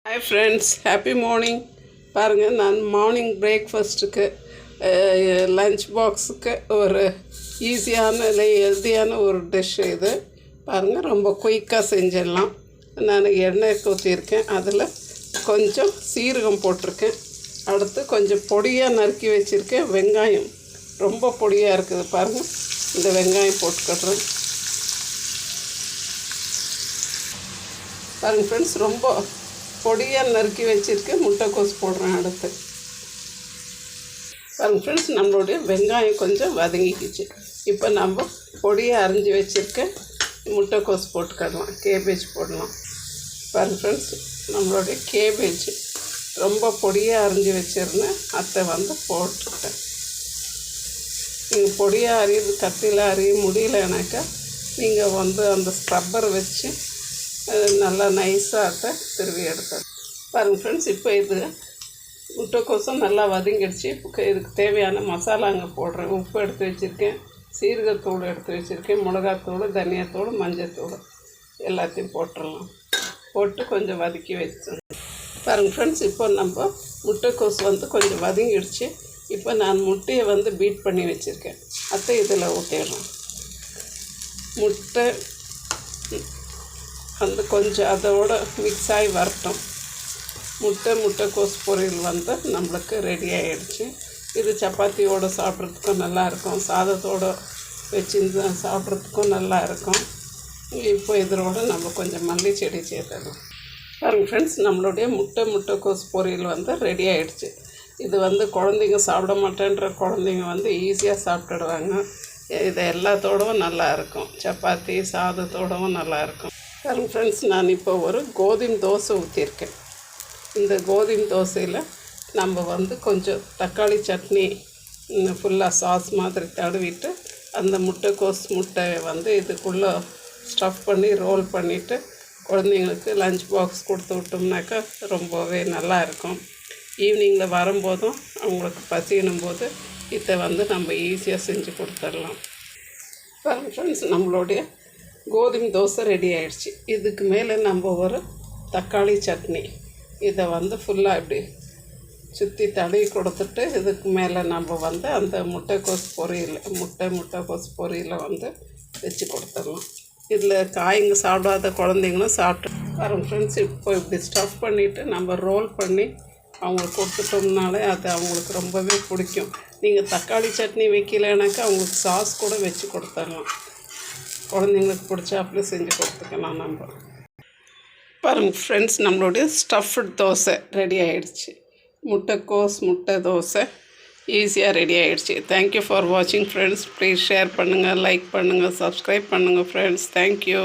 Hi friends, happy morning. பாருங்கள், நான் morning பிரேக்ஃபாஸ்ட்டுக்கு லஞ்ச் பாக்ஸுக்கு ஒரு ஈஸியான இல்லை ஹெல்த்தியான ஒரு டிஷ் இது. பாருங்கள், ரொம்ப குயிக்காக செஞ்சிடலாம். நான் எண்ணெய் ஊற்றியிருக்கேன், அதில் கொஞ்சம் சீரகம் போட்டிருக்கேன். அடுத்து கொஞ்சம் பொடியாக நறுக்கி வச்சுருக்கேன். வெங்காயம் ரொம்ப பொடியாக இருக்குது. பாருங்கள், இந்த வெங்காயம் போட்டுக்கிடுறேன். பாருங்கள் ஃப்ரெண்ட்ஸ், ரொம்ப பொடியாக நறுக்கி வச்சுருக்கேன். முட்டைக்கோஸ் போடுறேன். அடுத்து பாருங்கள் ஃப்ரெண்ட்ஸ், நம்மளுடைய வெங்காயம் கொஞ்சம் வதங்கிக்கிச்சு. இப்போ நம்ம பொடியாக அரிஞ்சு வச்சுருக்கேன் முட்டைக்கோஸ் போட்டுக்கிடலாம். கேபேஜ் போடலாம். பாருங்கள் ஃப்ரெண்ட்ஸ், நம்மளுடைய கேபேஜ் ரொம்ப பொடியாக அரிஞ்சு வச்சுருந்தேன். அதை போட்டுக்கிட்டேன். நீங்கள் பொடியாக அரியுது கத்தியில் அரிய முடியலனாக்கா நீங்கள் அந்த ஸ்க்ரப்பர் வச்சு நல்லா நைஸாக திருவி எடுத்தேன். பாருங்கள் ஃப்ரெண்ட்ஸ், இப்போ இது முட்டைக்கோசும் நல்லா வதங்கிடுச்சு. இப்போ இதுக்கு தேவையான மசாலா அங்கே போடுறேன். உப்பு எடுத்து வச்சுருக்கேன், சீரகத்தூள் எடுத்து வச்சுருக்கேன், மிளகாத்தூள், தனியாத்தூள், மஞ்சத்தூள் எல்லாத்தையும் போட்டுடலாம். போட்டு கொஞ்சம் வதக்கி வச்சேன். பாருங்கள் ஃப்ரெண்ட்ஸ், இப்போ நம்ம முட்டைக்கோஸ் கொஞ்சம் வதங்கிடுச்சு. இப்போ நான் முட்டையை பீட் பண்ணி வச்சுருக்கேன். அதை இதில் ஊற்றிடுறேன். முட்டை கொஞ்சம் அதோடு மிக்ஸ் ஆகி வரட்டும். முட்டைக்கோஸ் பொரியல் நம்மளுக்கு ரெடி ஆகிடுச்சு. இது சப்பாத்தியோடு சாப்பிட்றதுக்கும் நல்லாயிருக்கும், சாதத்தோடு வச்சு சாப்பிட்றதுக்கும் நல்லாயிருக்கும். இப்போ இதோடு நம்ம கொஞ்சம் மல்லி செடி சேர்த்துடலாம். பாருங்கள் ஃப்ரெண்ட்ஸ், நம்மளுடைய முட்டைக்கோஸ் பொரியல் ரெடி ஆகிடுச்சு. இது குழந்தைங்க சாப்பிட மாட்டேன்ற குழந்தைங்க ஈஸியாக சாப்பிட்டுடுவாங்க. இது எல்லாத்தோடவும் நல்லாயிருக்கும். சப்பாத்தி சாதத்தோடவும் நல்லாயிருக்கும். பாருங்கள் ஃப்ரெண்ட்ஸ், நான் இப்போ ஒரு கோதுமை தோசை ஊற்றிருக்கேன். இந்த கோதுமை தோசையில் நம்ம கொஞ்சம் தக்காளி சட்னி ஃபுல்லாக சாஸ் மாதிரி தடவிட்டு அந்த முட்டையை இதுக்குள்ளே ஸ்டஃப் பண்ணி ரோல் பண்ணிவிட்டு குழந்தைங்களுக்கு லஞ்ச் பாக்ஸ் கொடுத்து விட்டோம்னாக்கா ரொம்பவே நல்லாயிருக்கும். ஈவினிங்கில் வரும்போதும் அவங்களுக்கு பசினும் போது இதை நம்ம ஈஸியாக செஞ்சு கொடுத்துடலாம். பாருங்கள் ஃப்ரெண்ட்ஸ், நம்மளுடைய கோதுமை தோசை ரெடி ஆகிடுச்சு. இதுக்கு மேலே நம்ம ஒரு தக்காளி சட்னி இதை ஃபுல்லாக இப்படி சுற்றி தடவி கொடுத்துட்டு இதுக்கு மேலே நம்ம அந்த முட்டைக்கோஸ் முட்டைக்கோஸ் பொரியலை வச்சு கொடுத்துடலாம். இதில் காய்ங்க சாப்பிடாத குழந்தைங்களும் சாப்பிட்டு பாருங்கள் ஃப்ரெண்ட்ஸ், இப்போ இப்படி ஸ்டஃப் பண்ணிவிட்டு நம்ம ரோல் பண்ணி அவங்களுக்கு கொடுத்துட்டோம்னாலே அது அவங்களுக்கு ரொம்பவே பிடிக்கும். நீங்கள் தக்காளி சட்னி வைக்கலைனாக்கா அவங்களுக்கு சாஸ் கூட வச்சு கொடுத்துடலாம். குழந்தைங்களுக்கு பிடிச்சாப்புல செஞ்சு கொடுத்துக்கலாம் நம்ம. பாருங்கள் ஃப்ரெண்ட்ஸ், நம்மளுடைய ஸ்டஃப்டு தோசை ரெடி ஆகிடுச்சு. முட்டை தோசை ஈஸியாக ரெடி ஆகிடுச்சு. தேங்க்யூ ஃபார் வாட்சிங் ஃப்ரெண்ட்ஸ். ப்ளீஸ் ஷேர் பண்ணுங்கள், லைக் பண்ணுங்கள், சப்ஸ்கிரைப் பண்ணுங்கள் ஃப்ரெண்ட்ஸ். தேங்க்யூ.